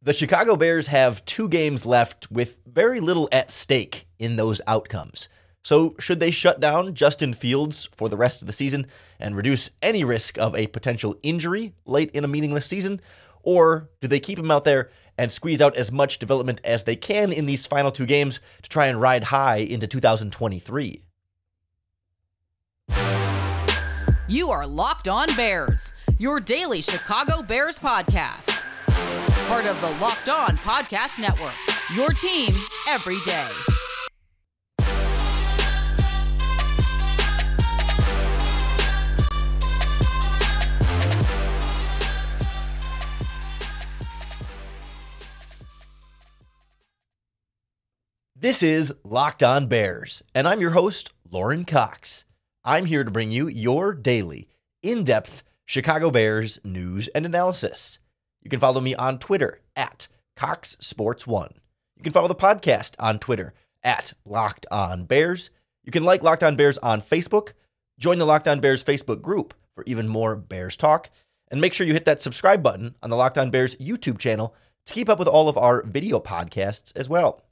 The Chicago Bears have 2 games left with very little at stake in those outcomes. So should they shut down Justin Fields for the rest of the season and reduce any risk of a potential injury late in a meaningless season? Or do they keep him out there and squeeze out as much development as they can in these final 2 games to try and ride high into 2023? You are Locked On Bears, your daily Chicago Bears podcast. Part of the Locked On Podcast Network, your team every day. This is Locked On Bears, and I'm your host, Lorin Cox. I'm here to bring you your daily, in-depth Chicago Bears news and analysis. You can follow me on Twitter at CoxSports1. You can follow the podcast on Twitter at Locked On Bears. You can like Locked On Bears on Facebook, join the Locked On Bears Facebook group for even more Bears talk, and make sure you hit that subscribe button on the Locked On Bears YouTube channel to keep up with all of our video podcasts as well.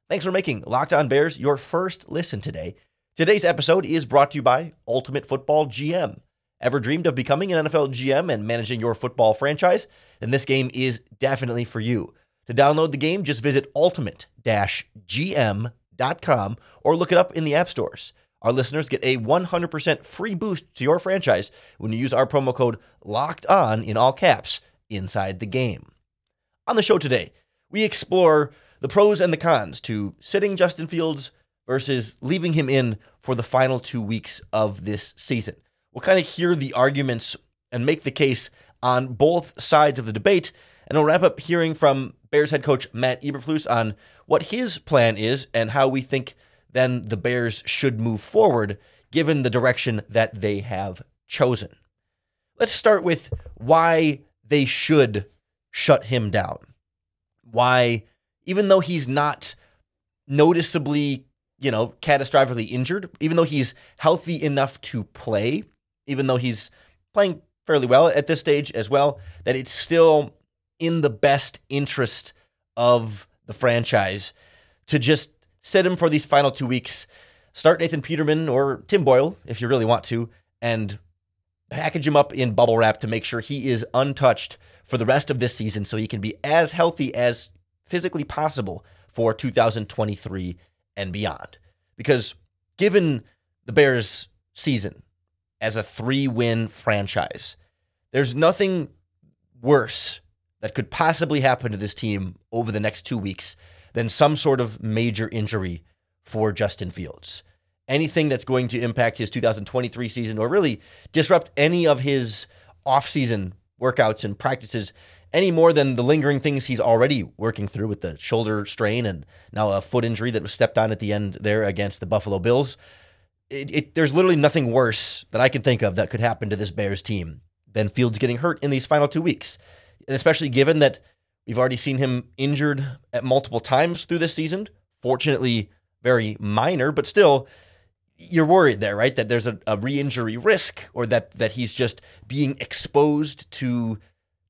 Thanks for making Locked On Bears your first listen today. Today's episode is brought to you by Ultimate Football GM. Ever dreamed of becoming an NFL GM and managing your football franchise? Then this game is definitely for you. To download the game, just visit ultimate-gm.com or look it up in the app stores. Our listeners get a 100% free boost to your franchise when you use our promo code LOCKEDON in all caps inside the game. On the show today, we explore the pros and the cons to sitting Justin Fields versus leaving him in for the final 2 weeks of this season. We'll kind of hear the arguments and make the case on both sides of the debate, and we'll wrap up hearing from Bears head coach Matt Eberflus on what his plan is and how we think then the Bears should move forward given the direction that they have chosen. Let's start with why they should shut him down. Why, even though he's not noticeably, catastrophically injured, even though he's healthy enough to play, even though he's playing fairly well at this stage as well, that it's still in the best interest of the franchise to just sit him for these final 2 weeks, start Nathan Peterman or Tim Boyle, if you really want to, and package him up in bubble wrap to make sure he is untouched for the rest of this season so he can be as healthy as physically possible for 2023 and beyond. Because given the Bears' season as a 3-win franchise, there's nothing worse that could possibly happen to this team over the next 2 weeks than some sort of major injury for Justin Fields. Anything that's going to impact his 2023 season or really disrupt any of his off-season workouts and practices any more than the lingering things he's already working through with the shoulder strain and now a foot injury that was stepped on at the end there against the Buffalo Bills. There's literally nothing worse that I can think of that could happen to this Bears team than Fields getting hurt in these final 2 weeks. And especially given that we've already seen him injured at multiple times through this season. Fortunately, very minor, but still, you're worried there, right? That there's a re-injury risk or that he's just being exposed to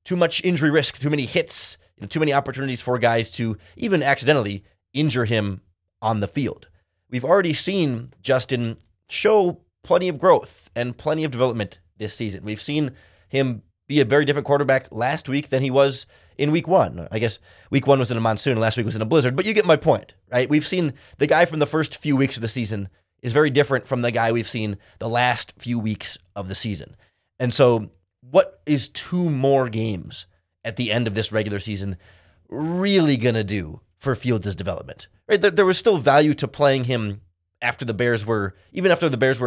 too much injury risk, too many hits, too many opportunities for guys to even accidentally injure him on the field. We've already seen Justin show plenty of growth and plenty of development this season. We've seen him be a very different quarterback last week than he was in week 1. I guess week 1 was in a monsoon and last week was in a blizzard, but you get my point, right? We've seen the guy from the first few weeks of the season is very different from the guy we've seen the last few weeks of the season. And so what is 2 more games at the end of this regular season really going to do for Fields' development? Right? There was still value to playing him after the Bears were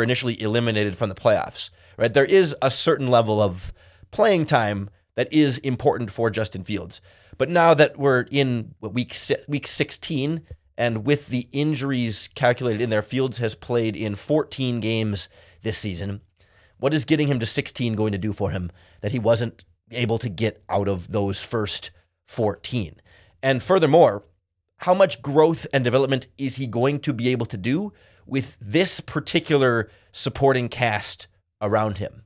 initially eliminated from the playoffs, right? There is a certain level of playing time that is important for Justin Fields. But now that we're in week 16, and with the injuries calculated in there, Fields has played in 14 games this season. What is getting him to 16 going to do for him that he wasn't able to get out of those first 14? And furthermore, how much growth and development is he going to be able to do with this particular supporting cast around him?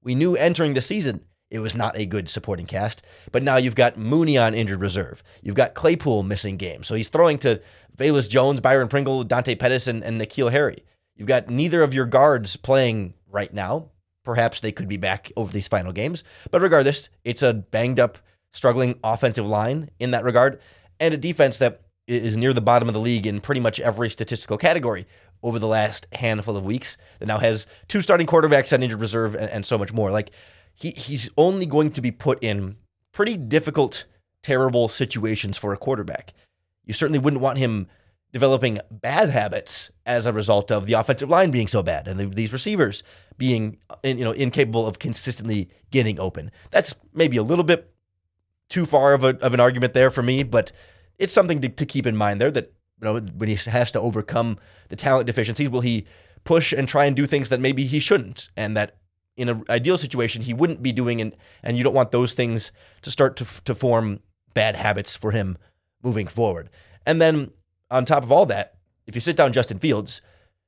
We knew entering the season it was not a good supporting cast. But now you've got Mooney on injured reserve. You've got Claypool missing games. So he's throwing to Velus Jones, Byron Pringle, Dante Pettis, and N'Keal Harry. You've got neither of your guards playing right now. Perhaps they could be back over these final games. But regardless, it's a banged-up, struggling offensive line in that regard, and a defense that is near the bottom of the league in pretty much every statistical category over the last handful of weeks, that now has 2 starting quarterbacks on injured reserve and so much more. Like, he's only going to be put in pretty difficult, terrible situations for a quarterback. You certainly wouldn't want him developing bad habits as a result of the offensive line being so bad and these receivers being incapable of consistently getting open. That's maybe a little bit too far of an argument there for me, but it's something to keep in mind there, that when he has to overcome the talent deficiencies, will he push and try and do things that maybe he shouldn't, and that in an ideal situation he wouldn't be doing, and you don't want those things to start to form bad habits for him moving forward. And then on top of all that, if you sit down Justin Fields,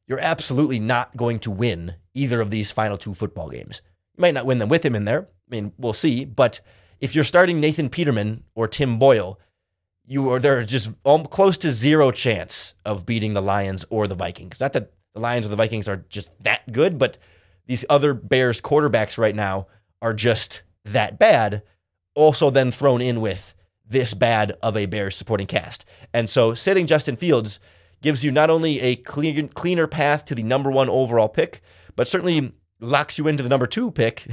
you're absolutely not going to win either of these final 2 football games. You might not win them with him in there. I mean, we'll see. But if you're starting Nathan Peterman or Tim Boyle, there's just close to 0 chance of beating the Lions or the Vikings. Not that the Lions or the Vikings are just that good, but these other Bears quarterbacks right now are just that bad, also then thrown in with this bad of a Bears supporting cast. And so sitting Justin Fields gives you not only a cleaner path to the number 1 overall pick, but certainly locks you into the number 2 pick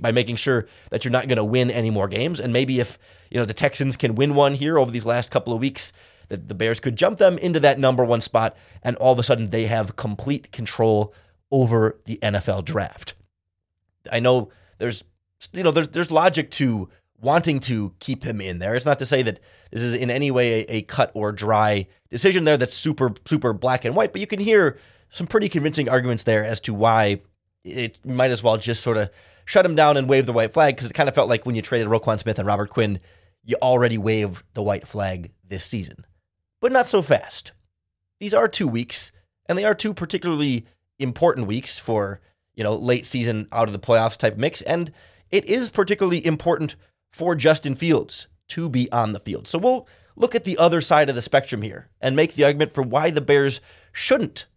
by making sure that you're not going to win any more games. And maybe if the Texans can win one here over these last couple of weeks, that the Bears could jump them into that number 1 spot, and all of a sudden they have complete control over the NFL draft. I know there's logic to wanting to keep him in there. It's not to say that this is in any way a cut or dry decision there that's super, super black and white, but you can hear some pretty convincing arguments there as to why it might as well just sort of shut him down and wave the white flag, because it kind of felt like when you traded Roquan Smith and Robert Quinn, you already waved the white flag this season. But not so fast. These are 2 weeks, and they are 2 particularly important weeks for, late season out of the playoffs type mix, and it is particularly important for Justin Fields to be on the field. So we'll look at the other side of the spectrum here and make the argument for why the Bears shouldn't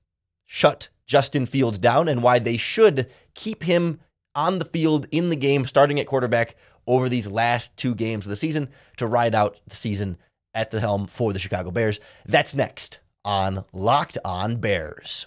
shut Justin Fields down and why they should keep him on the field in the game, starting at quarterback over these last 2 games of the season to ride out the season at the helm for the Chicago Bears. That's next on Locked On Bears.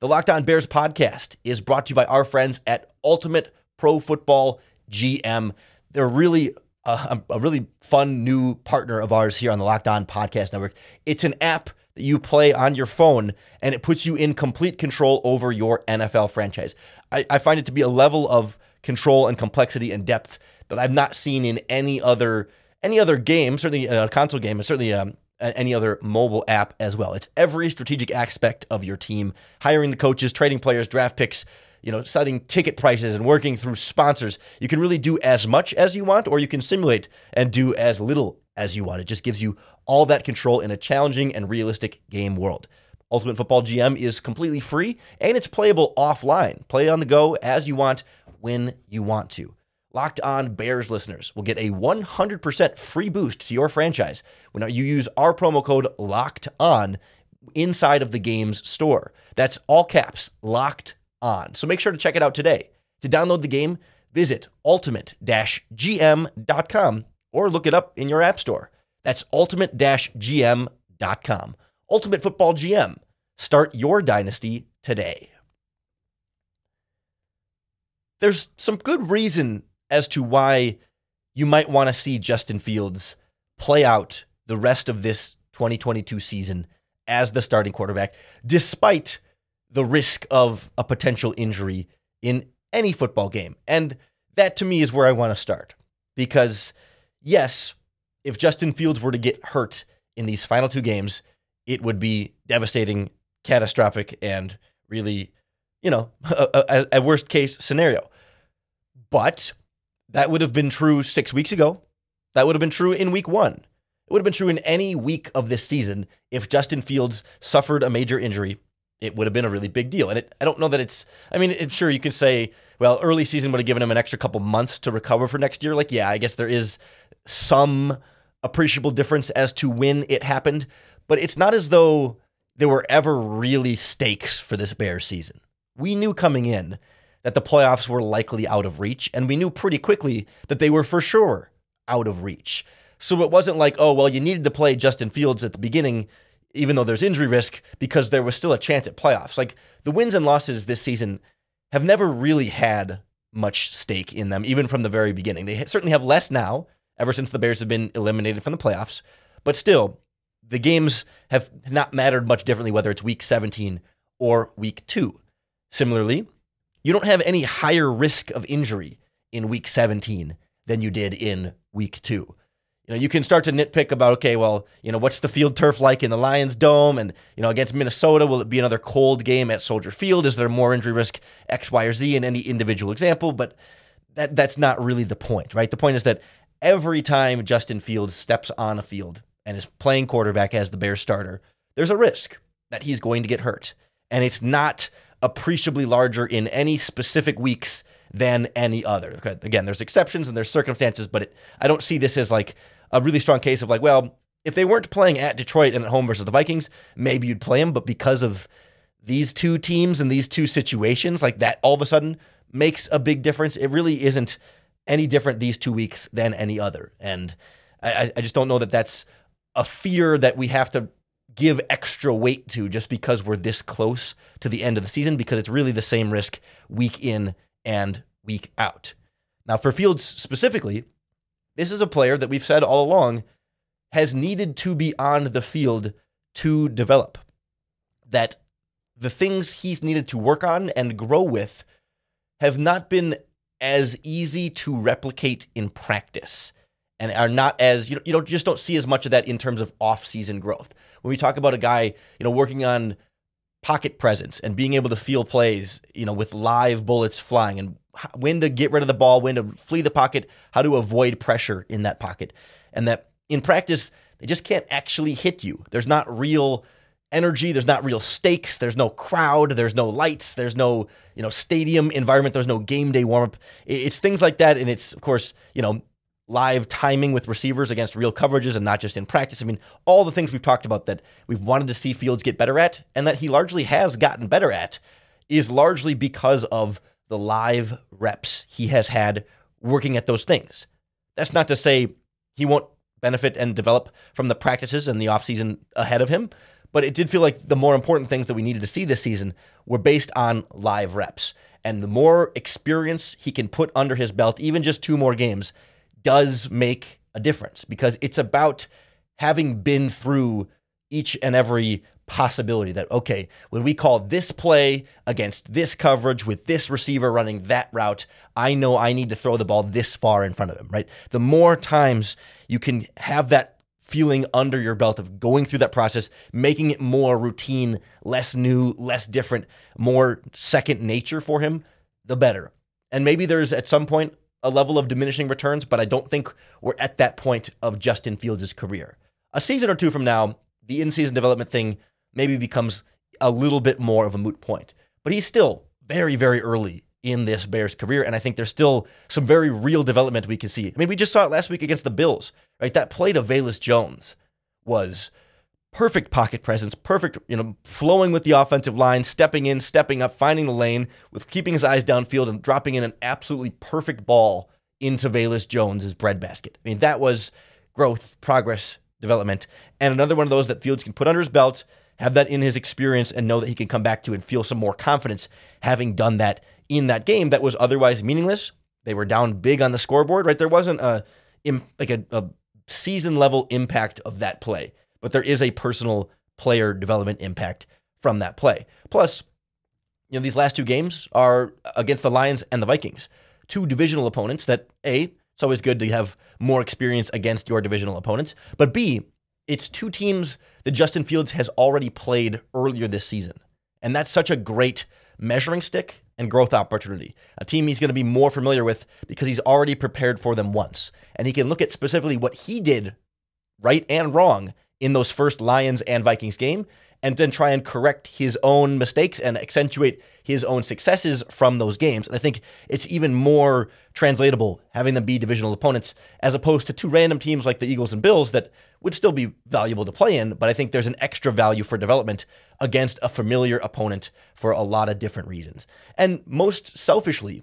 The Locked On Bears podcast is brought to you by our friends at Ultimate Pro Football GM. They're really a really fun new partner of ours here on the Locked On Podcast Network. It's an app that you play on your phone, and it puts you in complete control over your NFL franchise. I find it to be a level of control and complexity and depth that I've not seen in any other game, certainly a console game, and certainly any other mobile app as well. It's every strategic aspect of your team, hiring the coaches, trading players, draft picks, setting ticket prices and working through sponsors. You can really do as much as you want, or you can simulate and do as little as you want. It just gives you all that control in a challenging and realistic game world. Ultimate Football GM is completely free, and it's playable offline. Play on the go as you want, when you want to. Locked On Bears listeners will get a 100% free boost to your franchise when you use our promo code Locked On inside of the game's store. That's all caps, Locked On. So make sure to check it out today. To download the game, visit ultimate-gm.com or look it up in your app store. That's ultimate-gm.com. Ultimate Football GM. Start your dynasty today. There's some good reason as to why you might want to see Justin Fields play out the rest of this 2022 season as the starting quarterback, despite the risk of a potential injury in any football game. And that, to me, is where I want to start. Because, yes, if Justin Fields were to get hurt in these final 2 games, it would be devastating, catastrophic, and really, a worst-case scenario. But that would have been true 6 weeks ago. That would have been true in week 1. It would have been true in any week of this season if Justin Fields suffered a major injury it would have been a really big deal. And I don't know that sure, you could say, well, early season would have given him an extra couple months to recover for next year. Like, yeah, I guess there is some appreciable difference as to when it happened, but it's not as though there were ever really stakes for this Bears season. We knew coming in that the playoffs were likely out of reach, and we knew pretty quickly that they were for sure out of reach. So it wasn't like, oh, well, you needed to play Justin Fields at the beginning, even though there's injury risk, because there was still a chance at playoffs. Like, the wins and losses this season have never really had much stake in them, even from the very beginning. They certainly have less now, ever since the Bears have been eliminated from the playoffs. But still, the games have not mattered much differently, whether it's week 17 or week 2. Similarly, you don't have any higher risk of injury in week 17 than you did in week 2. You can start to nitpick about, okay, well, what's the field turf like in the Lions Dome? And, against Minnesota, will it be another cold game at Soldier Field? Is there more injury risk, X, Y, or Z in any individual example? But that's not really the point, right? The point is that every time Justin Fields steps on a field and is playing quarterback as the Bears starter, there's a risk that he's going to get hurt. And it's not appreciably larger in any specific weeks than any other. Again, there's exceptions and there's circumstances, but I don't see this as like a really strong case of like, well, if they weren't playing at Detroit and at home versus the Vikings, maybe you'd play them. But because of these two teams and these two situations, like that all of a sudden makes a big difference. It really isn't any different these 2 weeks than any other. And I just don't know that that's a fear that we have to give extra weight to just because we're this close to the end of the season, because it's really the same risk week in and week out. Now, for Fields specifically, this is a player that we've said all along has needed to be on the field to develop. That the things he's needed to work on and grow with have not been as easy to replicate in practice, and are not as, you don't see as much of that in terms of off-season growth. When we talk about a guy, working on pocket presence and being able to feel plays, with live bullets flying, and when to get rid of the ball, when to flee the pocket, how to avoid pressure in that pocket. And that in practice, they just can't actually hit you. There's not real energy. There's not real stakes. There's no crowd. There's no lights. There's no, stadium environment. There's no game day warm-up. It's things like that. And it's, of course, live timing with receivers against real coverages and not just in practice. I mean, all the things we've talked about that we've wanted to see Fields get better at, and that he largely has gotten better at, is largely because of the live reps he has had working at those things. That's not to say he won't benefit and develop from the practices and the offseason ahead of him, but it did feel like the more important things that we needed to see this season were based on live reps. And the more experience he can put under his belt, even just 2 more games, does make a difference, because it's about having been through each and every possibility that, okay, when we call this play against this coverage with this receiver running that route, I know I need to throw the ball this far in front of him, right? The more times you can have that feeling under your belt of going through that process, making it more routine, less new, less different, more second nature for him, the better. And maybe there's at some point a level of diminishing returns, but I don't think we're at that point of Justin Fields' career. A season or 2 from now, the in-season development thing maybe becomes a little bit more of a moot point. But he's still very, very early in this Bears career, and I think there's still some very real development we can see. I mean, we just saw it last week against the Bills, right? That play to Velus Jones was perfect pocket presence, perfect, flowing with the offensive line, stepping in, stepping up, finding the lane, with keeping his eyes downfield and dropping in an absolutely perfect ball into Velus Jones' breadbasket. I mean, that was growth, progress, development, and another one of those that Fields can put under his belt, have that in his experience, and know that he can come back to and feel some more confidence having done that in that game that was otherwise meaningless. They were down big on the scoreboard, right? There wasn't a season-level impact of that play, but there is a personal player development impact from that play. Plus, these last 2 games are against the Lions and the Vikings, 2 divisional opponents that, A, it's always good to have more experience against your divisional opponents, but B, it's 2 teams that Justin Fields has already played earlier this season. And that's such a great measuring stick and growth opportunity. A team he's going to be more familiar with because he's already prepared for them once. And he can look at specifically what he did right and wrong in those first Lions and Vikings game and then try and correct his own mistakes and accentuate his own successes from those games. And I think it's even more translatable having them be divisional opponents as opposed to two random teams like the Eagles and Bills that would still be valuable to play in, but I think there's an extra value for development against a familiar opponent for a lot of different reasons. And most selfishly,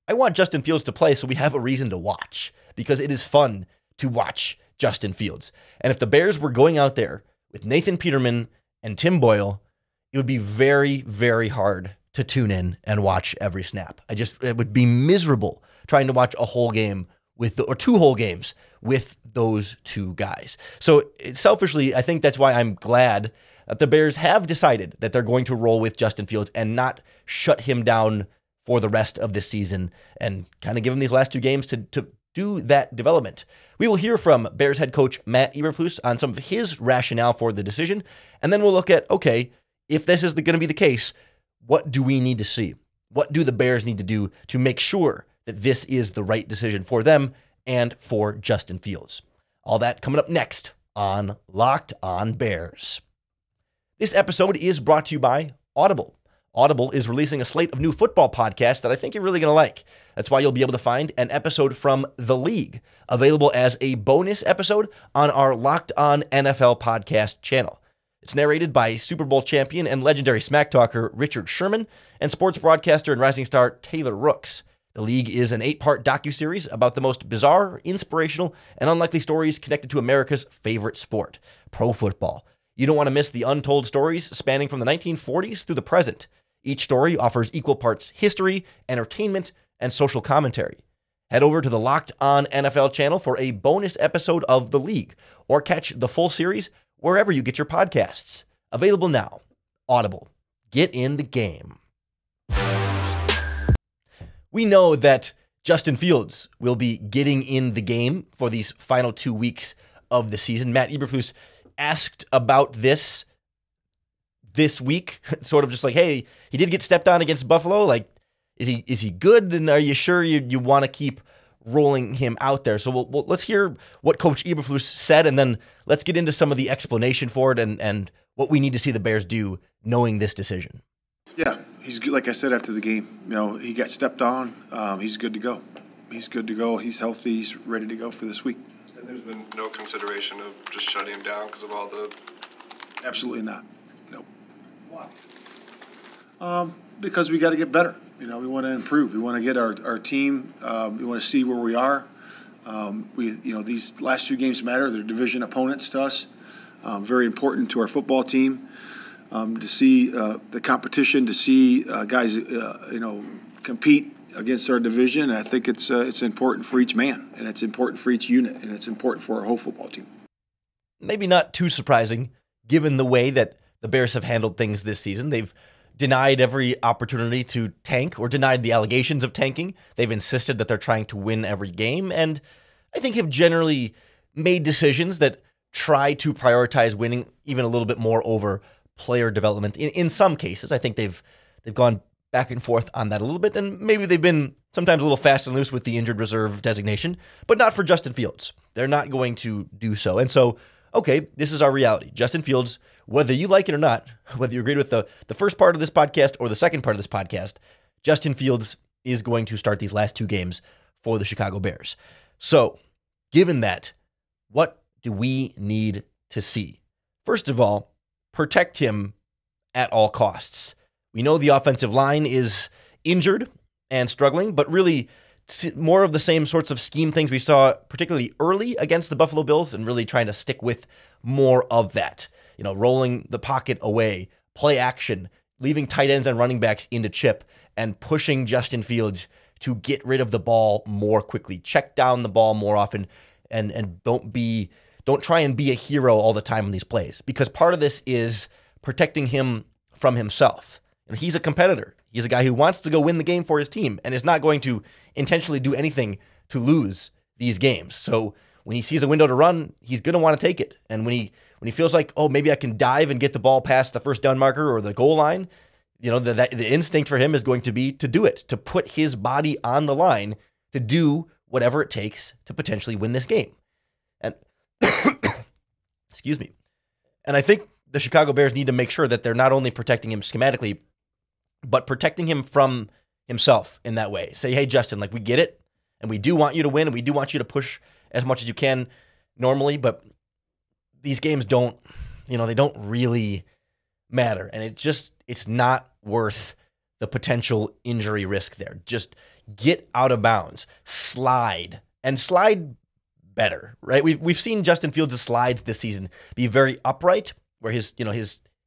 I want Justin Fields to play so we have a reason to watch, because it is fun to watch Justin Fields. And if the Bears were going out there with Nathan Peterman and Tim Boyle, it would be very, very hard to tune in and watch every snap. It would be miserable trying to watch a whole game or two whole games with those two guys. So selfishly, I think that's why I'm glad that the Bears have decided that they're going to roll with Justin Fields and not shut him down for the rest of this season and kind of give him these last two games to do that development. We will hear from Bears head coach Matt Eberflus on some of his rationale for the decision, and then we'll look at, okay, if this is going to be the case, what do we need to see? What do the Bears need to do to make sure that this is the right decision for them and for Justin Fields? All that coming up next on Locked On Bears. This episode is brought to you by Audible. Audible is releasing a slate of new football podcasts that I think you're really going to like. That's why you'll be able to find an episode from The League, available as a bonus episode on our Locked On NFL podcast channel. It's narrated by Super Bowl champion and legendary smack talker Richard Sherman and sports broadcaster and rising star Taylor Rooks. The League is an 8-part docuseries about the most bizarre, inspirational, and unlikely stories connected to America's favorite sport, pro football. You don't want to miss the untold stories spanning from the 1940s through the present. Each story offers equal parts history, entertainment, and social commentary. Head over to the Locked On NFL channel for a bonus episode of The League, or catch the full series wherever you get your podcasts. Available now. Audible. Get in the game. We know that Justin Fields will be getting in the game for these final 2 weeks of the season. Matt Eberflus asked about this week, sort of just like, hey, he did get stepped on against Buffalo. Like, is he good? And are you sure you want to keep rolling him out there? So let's hear what Coach Eberflus said, and then let's get into some of the explanation for it and what we need to see the Bears do knowing this decision. Yeah, he's good. Like I said after the game, he got stepped on. He's good to go. He's good to go. He's healthy. He's ready to go for this week. And there's been no consideration of just shutting him down because of all the... Absolutely not. Nope. Why? Because we got to get better. We want to improve. We want to get our team. We want to see where we are. These last 2 games matter. They're division opponents to us. Very important to our football team. To see the competition, to see guys, compete against our division. I think it's important for each man, and it's important for each unit, and it's important for our whole football team. Maybe not too surprising, given the way that the Bears have handled things this season. They've denied every opportunity to tank or denied the allegations of tanking. They've insisted that they're trying to win every game, and I think have generally made decisions that try to prioritize winning even a little bit more over player development. In some cases, I think they've gone back and forth on that a little bit, and maybe they've been sometimes a little fast and loose with the injured reserve designation, but not for Justin Fields. They're not going to do so. And so, okay, this is our reality. Justin Fields, whether you like it or not, whether you agreed with the first part of this podcast or the second part of this podcast, Justin Fields is going to start these last 2 games for the Chicago Bears. So, given that, what do we need to see? First of all, protect him at all costs. We know the offensive line is injured and struggling, but really more of the same sorts of scheme things we saw particularly early against the Buffalo Bills, and really trying to stick with more of that. Rolling the pocket away, play action, leaving tight ends and running backs into chip, and pushing Justin Fields to get rid of the ball more quickly, check down the ball more often, and don't try and be a hero all the time in these plays, because part of this is protecting him from himself. He's a competitor. He's a guy who wants to go win the game for his team and is not going to intentionally do anything to lose these games. So when he sees a window to run, he's going to want to take it. And when he feels like, oh, maybe I can dive and get the ball past the first down marker or the goal line, the instinct for him is going to be to do it, to put his body on the line, to do whatever it takes to potentially win this game. And excuse me. And I think the Chicago Bears need to make sure that they're not only protecting him schematically, but protecting him from himself in that way. Say, hey, Justin, like, we get it, and we do want you to win, and we do want you to push as much as you can normally, but these games don't, they don't really matter. And it's not worth the potential injury risk there. Just get out of bounds, slide better, right? We've seen Justin Fields' slides this season be very upright, where his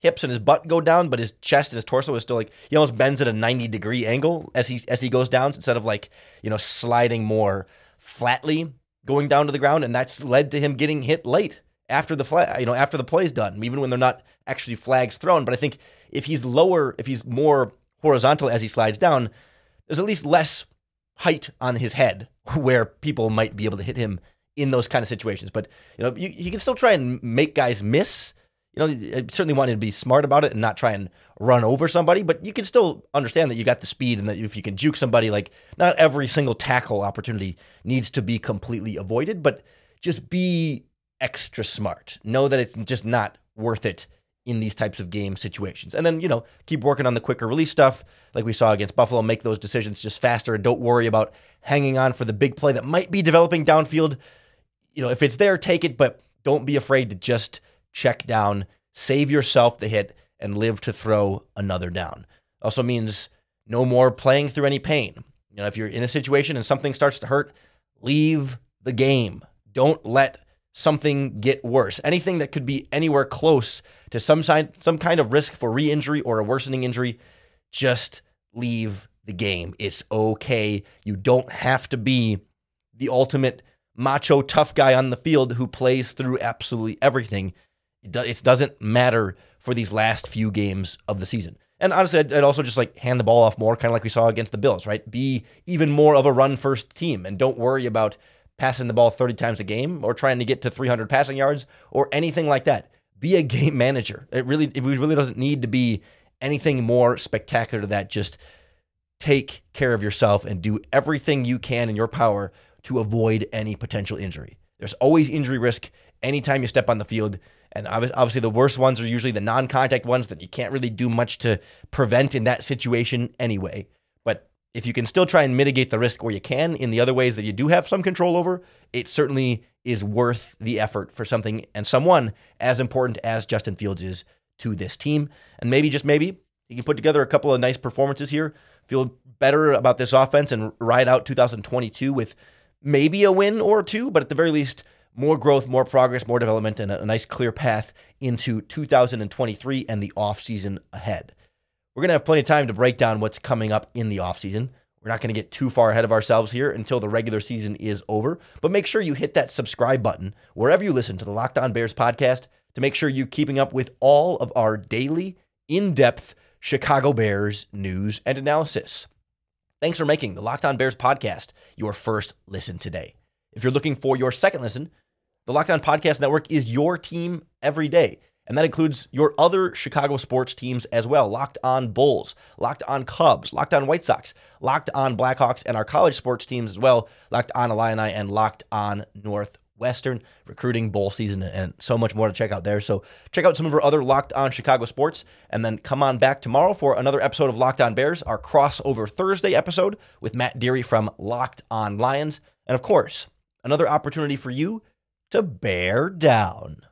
hips and his butt go down, but his chest and his torso is still like, he almost bends at a 90-degree angle as he goes down, instead of like, sliding more flatly going down to the ground. And that's led to him getting hit late after the after the play's done, even when they're not actually flags thrown. But I think if he's more horizontal as he slides down, there's at least less height on his head where people might be able to hit him in those kind of situations. But he can still try and make guys miss. I certainly want him to be smart about it and not try and run over somebody, but you can still understand that you got the speed, and that if you can juke somebody, like, not every single tackle opportunity needs to be completely avoided, but just be extra smart. Know that it's just not worth it in these types of game situations. And then, keep working on the quicker release stuff like we saw against Buffalo. Make those decisions just faster, and don't worry about hanging on for the big play that might be developing downfield. If it's there, take it, but don't be afraid to just check down, save yourself the hit, and live to throw another down. Also means no more playing through any pain. If you're in a situation and something starts to hurt, leave the game. Don't let something get worse. Anything that could be anywhere close to some kind of risk for re-injury or a worsening injury, just leave the game. It's okay. You don't have to be the ultimate macho tough guy on the field who plays through absolutely everything. It doesn't matter for these last few games of the season. And honestly, I'd also just hand the ball off more, kind of like we saw against the Bills, right? Be even more of a run-first team, and don't worry about passing the ball 30 times a game or trying to get to 300 passing yards or anything like that. Be a game manager. It really doesn't need to be anything more spectacular to that. Just take care of yourself and do everything you can in your power to avoid any potential injury. There's always injury risk anytime you step on the field. And obviously the worst ones are usually the non-contact ones that you can't really do much to prevent in that situation anyway. But if you can still try and mitigate the risk where you can in the other ways that you do have some control over, it certainly is worth the effort for something and someone as important as Justin Fields is to this team. And maybe, just maybe, he can put together a couple of nice performances here, feel better about this offense, and ride out 2022 with maybe a win or two, but at the very least, more growth, more progress, more development, and a nice clear path into 2023 and the offseason ahead. We're going to have plenty of time to break down what's coming up in the offseason. We're not going to get too far ahead of ourselves here until the regular season is over, but make sure you hit that subscribe button wherever you listen to the Locked On Bears podcast to make sure you're keeping up with all of our daily, in-depth Chicago Bears news and analysis. Thanks for making the Locked On Bears podcast your first listen today. If you're looking for your second listen, the Locked On Podcast Network is your team every day, and that includes your other Chicago sports teams as well. Locked On Bulls, Locked On Cubs, Locked On White Sox, Locked On Blackhawks, and our college sports teams as well, Locked On Illini and Locked On Northwestern, recruiting, bowl season, and so much more to check out there. So check out some of our other Locked On Chicago sports, and then come on back tomorrow for another episode of Locked On Bears, our crossover Thursday episode with Matt Deary from Locked On Lions, and of course, another opportunity for you to bear down.